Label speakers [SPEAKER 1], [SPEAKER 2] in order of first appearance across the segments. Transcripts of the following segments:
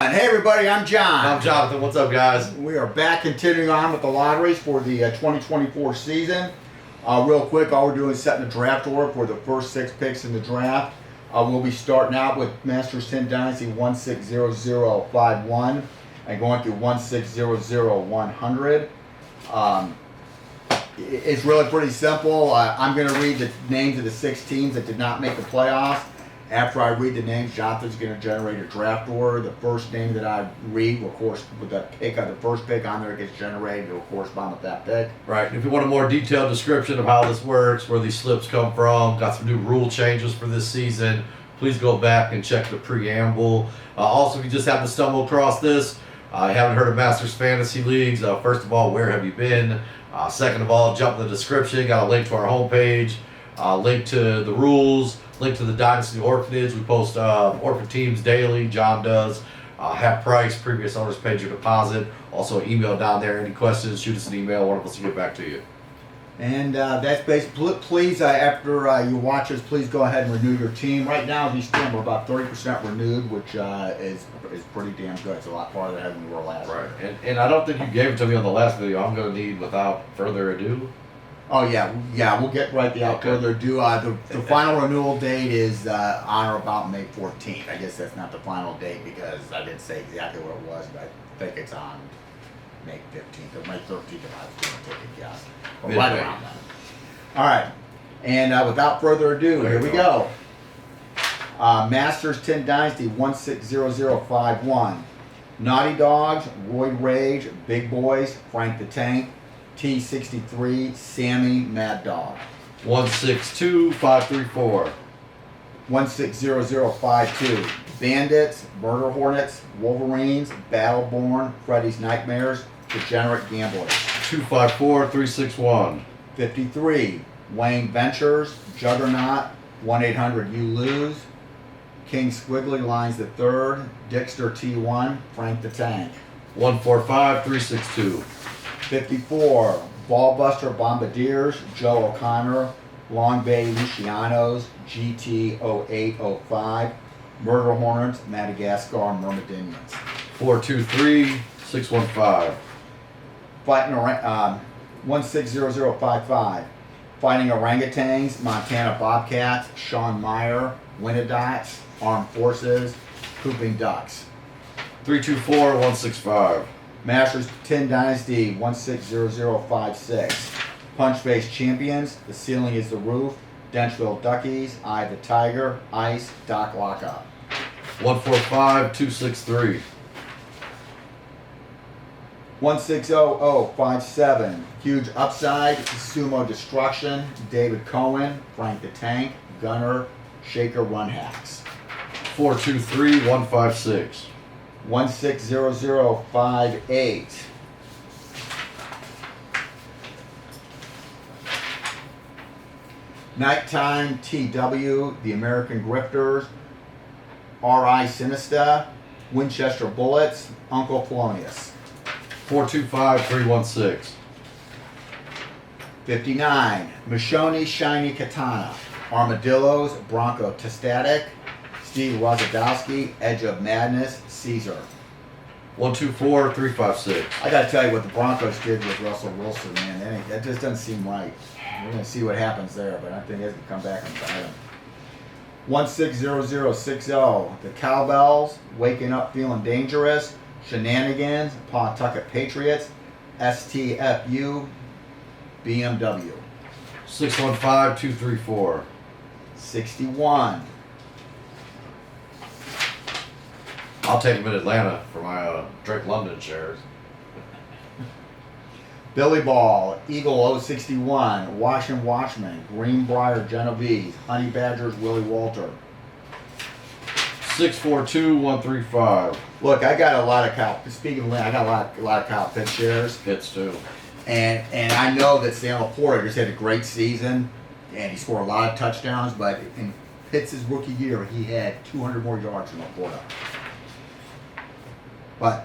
[SPEAKER 1] And hey everybody, I'm John.
[SPEAKER 2] I'm Jonathan. What's up, guys?
[SPEAKER 1] We are back continuing on with the lotteries for the 2024 season. Real quick, all we're doing is setting the draft order for the first 6 picks in the draft. We'll be starting out with Masters 10 Dynasty 160051 and going through 1600-100. It's really pretty simple. I'm going to read the names of the 6 teams that did not make the playoffs. After I read the names, Jonathan's going to generate a draft order. The first name that I read, of course, with the first pick on there gets generated, it will correspond with that pick.
[SPEAKER 2] Right. And if you want a more detailed description of how this works, where these slips come from, got some new rule changes for this season, please go back and check the preamble. Also, if you just happen to stumble across this, I haven't heard of Masters Fantasy Leagues. First of all, where have you been? Second of all, jump in the description. Got a link to our homepage, link to the rules, link to the Dynasty Orphanage. We post Orphan teams daily. John does. Half price, previous owners paid your deposit. Also, email down there. Any questions, shoot us an email. One of us will get back to you.
[SPEAKER 1] And that's basically, please, after you watch this, please go ahead and renew your team. Right now, these teams are about 30% renewed, which is pretty damn good. It's a lot farther ahead than we were last year.
[SPEAKER 2] Right. And I don't think you gave it to me on the last video. I'm going to need, without further ado.
[SPEAKER 1] Oh yeah, we'll get right without further ado. The final renewal date is on or about May 14th. I guess that's not the final date because I didn't say exactly what it was, but I think it's on May 15th or May 13th if I was going to take a guess. Or right around that. All right, and without further ado, here we go. Masters 10 Dynasty 160051. Naughty Dogs, Roid Rage, Big Boys, Frank the Tank, T63, Sammy, Mad Dog.
[SPEAKER 2] 162534.
[SPEAKER 1] 160052. Bandits, Murder Hornets, Wolverines, Battleborn, Freddy's Nightmares, Degenerate Gamblers.
[SPEAKER 2] 254361.
[SPEAKER 1] 53. Wayne Ventures, Juggernaut, 1-800-YOU-LOSE, King Squiggly Lines the Third, Dixter T1, Frank the Tank.
[SPEAKER 2] 145362.
[SPEAKER 1] 54. Ballbuster Bombardiers, Joe O'Connor, Long Bay Lucianos, GT0805, Murder Hornets, Madagascar Myrmidonians.
[SPEAKER 2] 423615.
[SPEAKER 1] Fighting 160055. Fighting Orangutans, Montana Bobcats, Sean Meyer, Winnedots, Armed Forces, Pooping Ducks.
[SPEAKER 2] 324165.
[SPEAKER 1] Masters 10 Dynasty 160056. Punchface Champions, The Ceiling is the Roof, Denchville Duckies, Eye the Tiger, Ice, Doc Lockup.
[SPEAKER 2] 145263.
[SPEAKER 1] 160057. Huge Upside, Sumo Destruction, David Cohen, Frank the Tank, Gunner, Shaker Run Hacks.
[SPEAKER 2] 423156.
[SPEAKER 1] 160058. Nighttime TW, The American Grifters, RI Sinista, Winchester Bullets, Uncle Polonius.
[SPEAKER 2] 425316.
[SPEAKER 1] 59. Michonne Shiny Katana, Armadillos, Bronco Testatic, Steve Rozadowski, Edge of Madness, Caesar.
[SPEAKER 2] 124356.
[SPEAKER 1] I got to tell you what the Broncos did with Russell Wilson, man. That just doesn't seem right. We're going to see what happens there, but I think it's going to come back and bite him. 160060. The Cowbells, Waking Up Feeling Dangerous, Shenanigans, Pawtucket Patriots, STFU, BMW.
[SPEAKER 2] 615234.
[SPEAKER 1] 61.
[SPEAKER 2] I'll take them in Atlanta for my Drake London shares.
[SPEAKER 1] Billy Ball, Eagle 061, Washington Watchman, Greenbrier Genovese, Honey Badgers Willie Walter.
[SPEAKER 2] 642135.
[SPEAKER 1] Look, I got a lot of Kyle. Speaking of Lynn, I got a lot of Kyle Pitts shares,
[SPEAKER 2] Hits too.
[SPEAKER 1] and I know that Sam Laporta just had a great season, and he scored a lot of touchdowns. But in Pitts' rookie year, he had 200 more yards than Laporta. But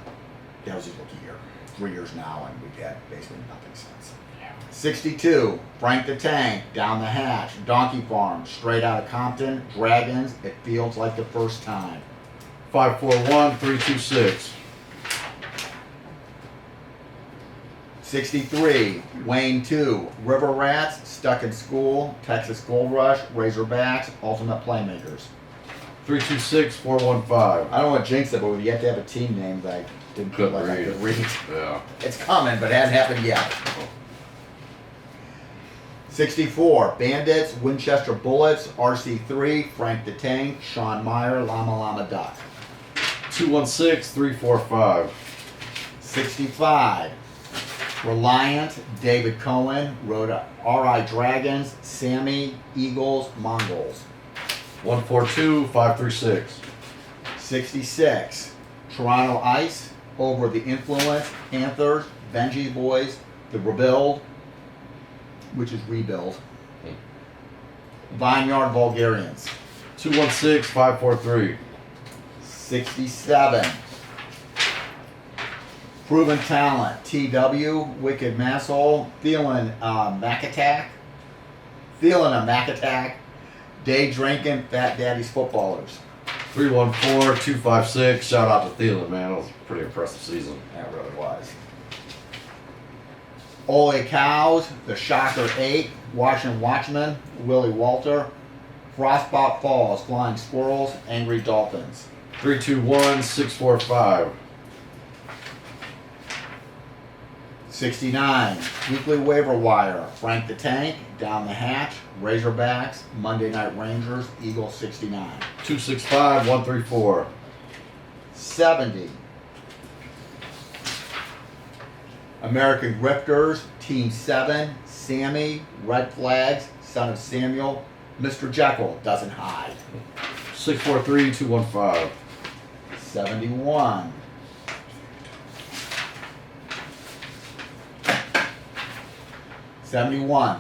[SPEAKER 1] that was his rookie year. 3 years now, and we've had basically nothing since. 62, Frank the Tank, Down the Hatch, Donkey Farm, Straight Outta Compton, Dragons, It Feels Like the First Time.
[SPEAKER 2] 541-326.
[SPEAKER 1] 63, Wayne 2, River Rats, Stuck in School, Texas Gold Rush, Razorbacks, Ultimate Playmakers.
[SPEAKER 2] 326-415.
[SPEAKER 1] I don't want to jinx it, but you have to have a team name that I didn't feel like I could read.
[SPEAKER 2] Yeah.
[SPEAKER 1] It's coming, but it hasn't happened yet. 64, Bandits, Winchester Bullets, RC3, Frank the Tank, Sean Meyer, Llama Llama Duck.
[SPEAKER 2] 216-345.
[SPEAKER 1] 65, Reliant, David Cohen, R.I. Dragons, Sammy, Eagles, Mongols.
[SPEAKER 2] 142-536.
[SPEAKER 1] 66, Toronto Ice, Over the Influence, Panthers, Benji Boys, The Rebuild, which is Rebuild, Vineyard Bulgarians.
[SPEAKER 2] 216-543.
[SPEAKER 1] 67, Proven Talent, TW, Wicked Masshole, Feeling Mac Attack, Day Drinking, Fat Daddy's Footballers.
[SPEAKER 2] 314-256. Shout out to Thielen, man. That was a pretty impressive season.
[SPEAKER 1] That really was. Ole Cows, The Shocker 8, Washington Watchmen, Willie Walter, Frostbot Falls, Flying Squirrels, Angry Dolphins.
[SPEAKER 2] 321-645.
[SPEAKER 1] 69, Weekly Waiver Wire, Frank the Tank, Down the Hatch, Razorbacks, Monday Night Rangers, Eagles 69.
[SPEAKER 2] 265-134.
[SPEAKER 1] 70, American Grifters, Team 7, Sammy, Red Flags, Son of Samuel, Mr. Jekyll Doesn't Hide.
[SPEAKER 2] 643-215.
[SPEAKER 1] 71,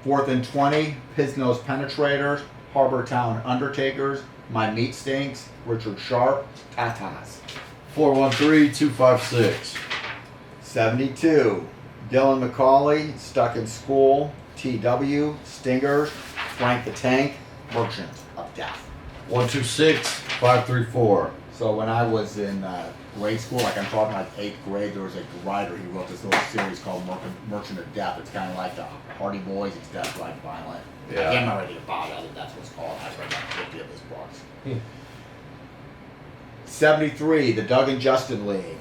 [SPEAKER 1] Fourth and 20, Pisnose Penetrators, Harbortown Undertakers, My Meat Stinks, Richard Sharp, Tatas.
[SPEAKER 2] 413-256.
[SPEAKER 1] 72, Dylan McCauley, Stuck in School, TW, Stingers, Frank the Tank, Merchant of Death.
[SPEAKER 2] 126-534.
[SPEAKER 1] So when I was in grade school, like I'm talking like 8th grade, there was a writer, he wrote this little series called Merchant of Death. It's kind of like the Hardy Boys, it's Death, Right, Violent.
[SPEAKER 2] Yeah.
[SPEAKER 1] I can't remember anything about it, that's what it's called. I've read like 50 of his books. 73, the Doug and Justin League.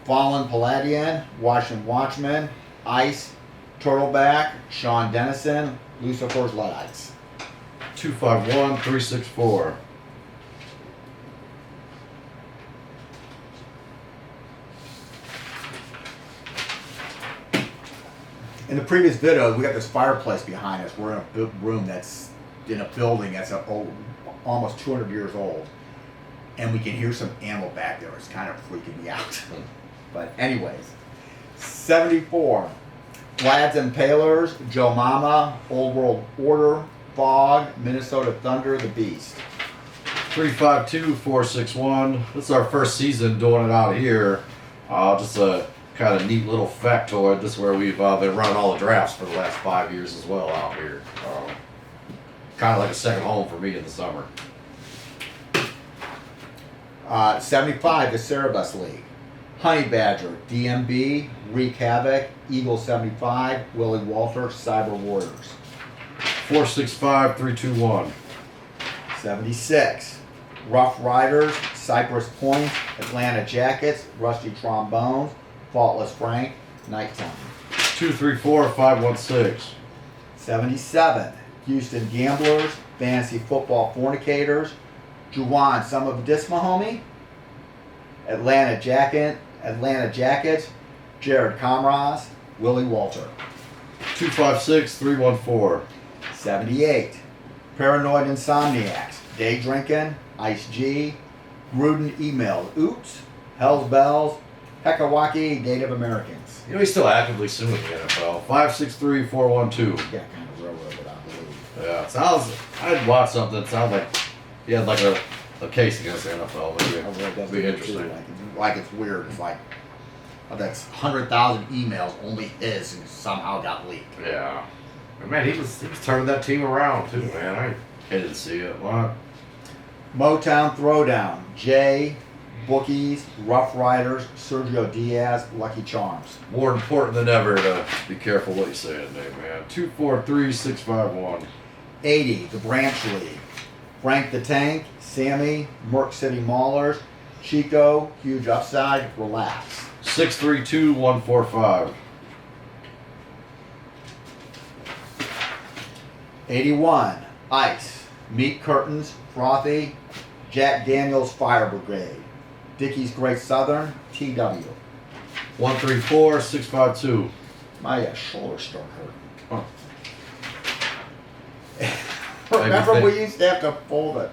[SPEAKER 1] Fallen Palladian, Washington Watchmen, Ice, Turtleback, Sean Dennison, Lucifer's Luddites.
[SPEAKER 2] 251-364.
[SPEAKER 1] In the previous video, we got this fireplace behind us. We're in a room that's in a building that's almost 200 years old. And we can hear some animal back there. It's kind of freaking me out. But anyways, 74, Vlad's Impalers, Joe Mama, Old World Order, Fog, Minnesota Thunder, The Beast.
[SPEAKER 2] 352-461. This is our first season doing it out here. Just a kind of neat little factoid. This is where we've been running all the drafts for the last 5 years as well out here. Kind of like a second home for me in the summer.
[SPEAKER 1] 75, the Cerebus League. Honey Badger, DMB, Wreak Havoc, Eagle 75, Willie Walter, Cyber Warriors.
[SPEAKER 2] 465-321.
[SPEAKER 1] 76, Rough Riders, Cypress Point, Atlanta Jackets, Rusty Trombones, Faultless Frank, Nighttime.
[SPEAKER 2] 234-516.
[SPEAKER 1] 77, Houston Gamblers, Fantasy Football Fornicators, Juwan, some of Dismahomie, Atlanta Jackets, Jared Comras, Willie Walter.
[SPEAKER 2] 256-314.
[SPEAKER 1] 78, Paranoid Insomniacs, Day Drinking, Ice G, Gruden Emailed, Oops, Hell's Bells, Hekawaki Native Americans.
[SPEAKER 2] You know, he's still actively suing the NFL. 563-412.
[SPEAKER 1] Yeah, kind of railroaded, I believe.
[SPEAKER 2] Yeah, it sounds. I'd watch something that sounds like he had like a case against the NFL. Maybe
[SPEAKER 1] I really
[SPEAKER 2] it'd be interesting.
[SPEAKER 1] Like it's weird. It's like that's 100,000 emails, only his, who somehow got leaked.
[SPEAKER 2] Yeah, and man, he was turning that team around too, man. I hated to see it. Wow.
[SPEAKER 1] Motown Throwdown, Jay, Bookies, Rough Riders, Sergio Diaz, Lucky Charms.
[SPEAKER 2] More important than ever to be careful what you say today, man. 243651.
[SPEAKER 1] 80, the Branch League. Frank the Tank, Sammy, Merc City Maulers, Chico, Huge Upside, Relax.
[SPEAKER 2] 632145.
[SPEAKER 1] 81, Ice, Meat Curtains, Frothy, Jack Daniels Fire Brigade, Dickey's Great Southern, TW.
[SPEAKER 2] 134652.
[SPEAKER 1] My shoulder started hurting.
[SPEAKER 2] Huh.
[SPEAKER 1] Remember we used to have to fold it.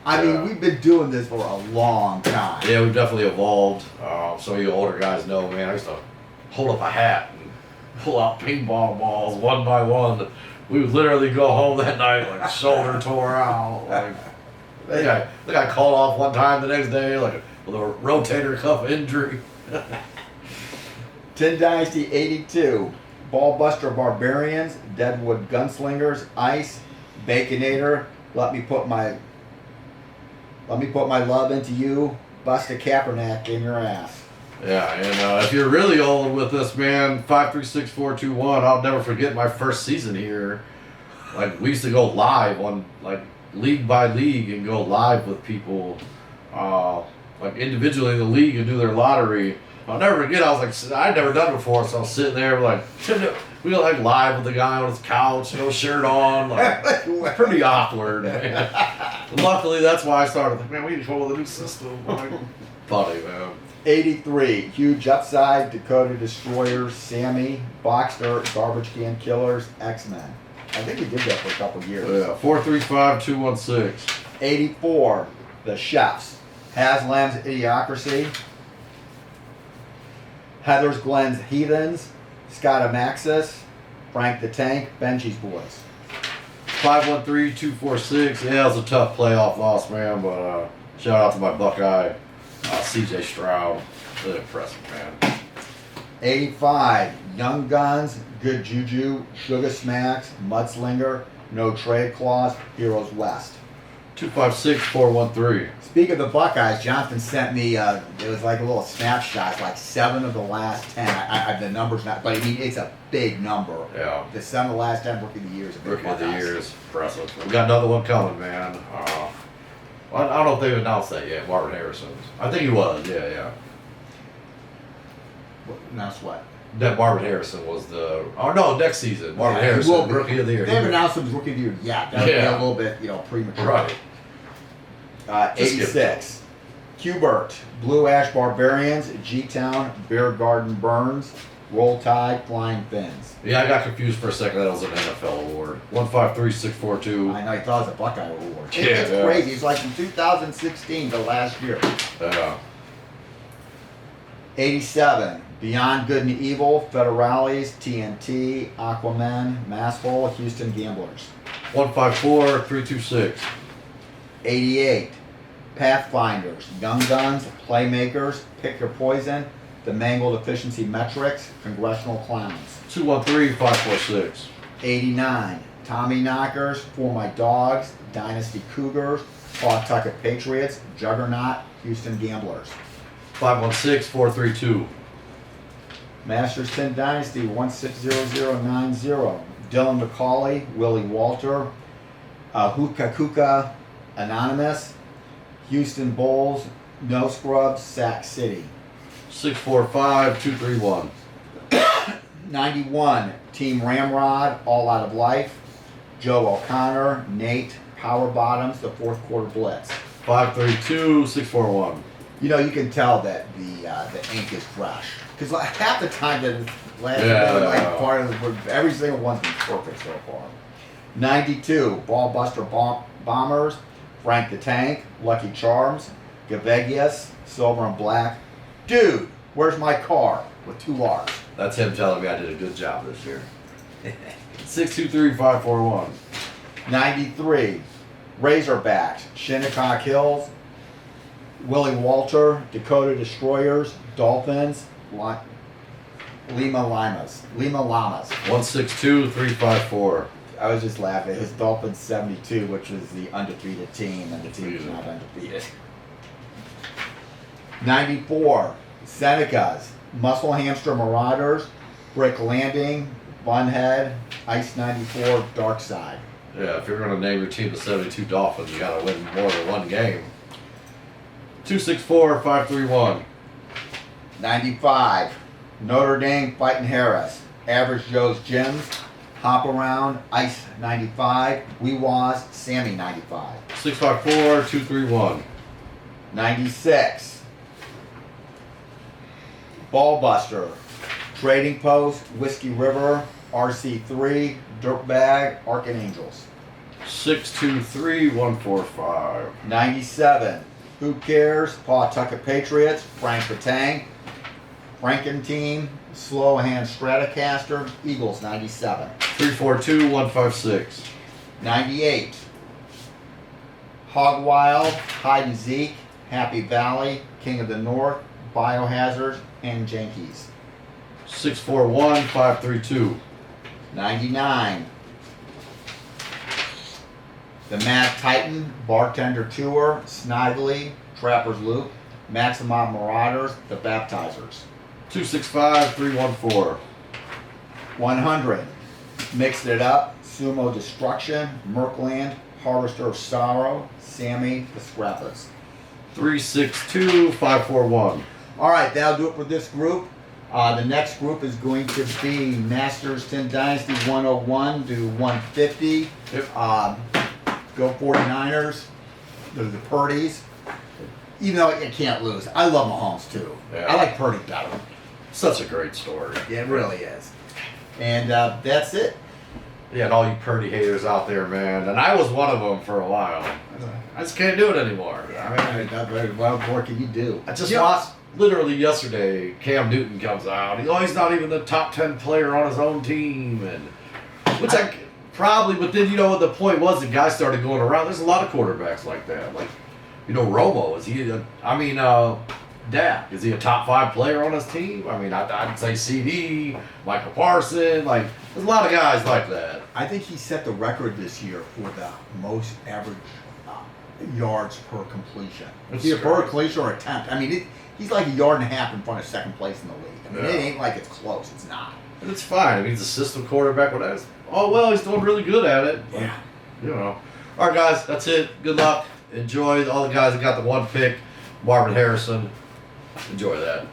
[SPEAKER 1] I mean, we've been doing this for a long time.
[SPEAKER 2] Yeah, we've definitely evolved. Some of you older guys know, man, I used to hold up a hat and pull out paintball balls one by one. We would literally go home that night like shoulder tore out. Like, I think I called off one time the next day like with a rotator cuff injury.
[SPEAKER 1] 10 Dynasty 82, Ballbuster Barbarians, Deadwood Gunslingers, Ice, Baconator, Let me put my love into you, Bust a Kaepernick in your ass.
[SPEAKER 2] Yeah, and if you're really old with this, man, 536421, I'll never forget my first season here. Like, we used to go live on, like, league by league and go live with people, like, individually in the league and do their lottery. I'll never forget, I was like, I'd never done it before, so I was sitting there, like, we were, like, live with the guy on his couch, no shirt on, like, pretty awkward, man. Luckily, that's why I started, like, man, we need to come up with a new system. Like, funny, man.
[SPEAKER 1] 83, Huge Upside, Dakota Destroyers, Sammy, Boxster, Garbage Can Killers, X-Men. I think we did that for a couple years.
[SPEAKER 2] Yeah, 435216.
[SPEAKER 1] 84, The Chefs, Haslam's Idiocracy, Heather's Glen's Heathens, Scotomaxis, Frank the Tank, Benji's Boys.
[SPEAKER 2] 513246. Yeah, it was a tough playoff loss, man, but shout out to my Buckeye, CJ Stroud. Really impressive, man.
[SPEAKER 1] 85, Young Guns, Good Juju, Sugar Smacks, Mudslinger, No Trade Clause, Heroes West.
[SPEAKER 2] 256413.
[SPEAKER 1] Speaking of the Buckeyes, Jonathan sent me, it was like a little snapshot, like 7 of the last 10. The number's not, but I mean, it's a big number.
[SPEAKER 2] Yeah.
[SPEAKER 1] The 7 of the last 10 Rookie of the Years.
[SPEAKER 2] Rookie of the Year is impressive. We got another one coming, man. I don't know if they've announced that yet, Marvin Harrison. I think he was, yeah.
[SPEAKER 1] Announced what?
[SPEAKER 2] That Marvin Harrison was the. Oh no, next season Marvin
[SPEAKER 1] Yeah,
[SPEAKER 2] Harrison, Rookie of the Year.
[SPEAKER 1] They haven't announced him as Rookie of the Year yet. That would be a little bit, premature.
[SPEAKER 2] Right.
[SPEAKER 1] 86. Qbert, Blue Ash Barbarians, G-Town, Bear Garden Burns, Roll Tide, Flying Fins.
[SPEAKER 2] Yeah, I got confused for a second. That was an NFL award. 153642.
[SPEAKER 1] I know, he thought it was a Buckeye award.
[SPEAKER 2] Yeah,
[SPEAKER 1] It's crazy. It's like from 2016 to last year.
[SPEAKER 2] Yeah.
[SPEAKER 1] 87. Beyond Good and Evil, Federales, TNT, Aquaman, Masshole, Houston Gamblers.
[SPEAKER 2] 154326.
[SPEAKER 1] 88. Pathfinders, Young Guns, Playmakers, Pick Your Poison, The Mangled Efficiency Metrics, Congressional Clowns.
[SPEAKER 2] 213546.
[SPEAKER 1] 89. Tommy Knockers, For My Dogs, Dynasty Cougars, Pawtucket Patriots, Juggernaut, Houston Gamblers.
[SPEAKER 2] 516432.
[SPEAKER 1] Masters 10 Dynasty 160090. Dylan McCauley, Willie Walter, Hookah Kuka Anonymous, Houston Bulls, No Scrubs, Sac City.
[SPEAKER 2] 645231.
[SPEAKER 1] 91, Team Ramrod, All Out of Life, Joe O'Connor, Nate, Power Bottoms, the Fourth Quarter Blitz.
[SPEAKER 2] 532641.
[SPEAKER 1] You can tell that the ink is fresh. Because half the time that last part of every single one's been perfect so far. 92, Ballbuster Bombers, Frank the Tank, Lucky Charms, Gavegius, Silver and Black. Dude, where's my car? With 2 R's.
[SPEAKER 2] That's him telling me I did a good job this year. 623541.
[SPEAKER 1] 93, Razorbacks, Shinnecock Hills, Willie Walter, Dakota Destroyers, Dolphins, Lima Llamas.
[SPEAKER 2] 162354.
[SPEAKER 1] I was just laughing. His Dolphins 72, which was the undefeated team, and the team's not undefeated. 94, Seneca's Muscle Hamster Marauders, Brick Landing, Bunhead, Ice 94, Dark Side.
[SPEAKER 2] Yeah, if you're going to name your team the 72 Dolphins, you got to win more than one game. 264-531.
[SPEAKER 1] 95, Notre Dame Fighting Harris, Average Joe's Gyms, Hop Around, Ice 95, Weewas, Sammy 95.
[SPEAKER 2] 654-231.
[SPEAKER 1] 96, Ballbuster, Trading Post, Whiskey River, RC3, Dirtbag, Archangels.
[SPEAKER 2] 623-145.
[SPEAKER 1] 97, Who Cares, Pawtucket Patriots, Frank Batang, Franken Team, Slow Hand Stratocaster, Eagles 97.
[SPEAKER 2] 342-156.
[SPEAKER 1] 98, Hog Wild, Hide and Zeke, Happy Valley, King of the North, Biohazard, and Jankies.
[SPEAKER 2] 641-532.
[SPEAKER 1] 99, The Mad Titan, Bartender Tour, Snively, Trapper's Loop, Maximum Marauders, The Baptizers.
[SPEAKER 2] 265-314.
[SPEAKER 1] 100, Mixed It Up, Sumo Destruction, Merkland, Harvester of Sorrow, Sammy, The Scrappers.
[SPEAKER 2] 362-541.
[SPEAKER 1] All right, that'll do it for this group. The next group is going to be Masters 10 Dynasty 101 to 150.
[SPEAKER 2] Yep.
[SPEAKER 1] Go 49ers. The Purdy's. Even though you can't lose. I love Mahomes too.
[SPEAKER 2] Yeah.
[SPEAKER 1] I like Purdy better.
[SPEAKER 2] Such a great story.
[SPEAKER 1] Yeah, it really is. And that's it.
[SPEAKER 2] Yeah, and all you Purdy haters out there, man. And I was one of them for a while. I just can't do it anymore.
[SPEAKER 1] What more can you do?
[SPEAKER 2] I just watched, literally yesterday, Cam Newton comes out. He's not even the top 10 player on his own team. And which I probably, but then, you know what the point was? The guy started going around. There's a lot of quarterbacks like that. Like, you know, Romo, is he, Dak, is he a top 5 player on his team? I mean, I'd say CD, Michael Parsons, like, there's a lot of guys like that.
[SPEAKER 1] I think he set the record this year for the most average yards per completion.
[SPEAKER 2] That's
[SPEAKER 1] Either per
[SPEAKER 2] great.
[SPEAKER 1] completion or attempt. I mean, he's like a yard and a half in front of second place in the league. I mean,
[SPEAKER 2] Yeah.
[SPEAKER 1] it ain't like it's close. It's not.
[SPEAKER 2] And it's fine. I mean, he's a system quarterback. Whatever. Oh, well, he's doing really good at it.
[SPEAKER 1] Yeah.
[SPEAKER 2] You know. All right, guys, that's it. Good luck. Enjoy all the guys that got the one pick. Marvin Harrison. Enjoy that.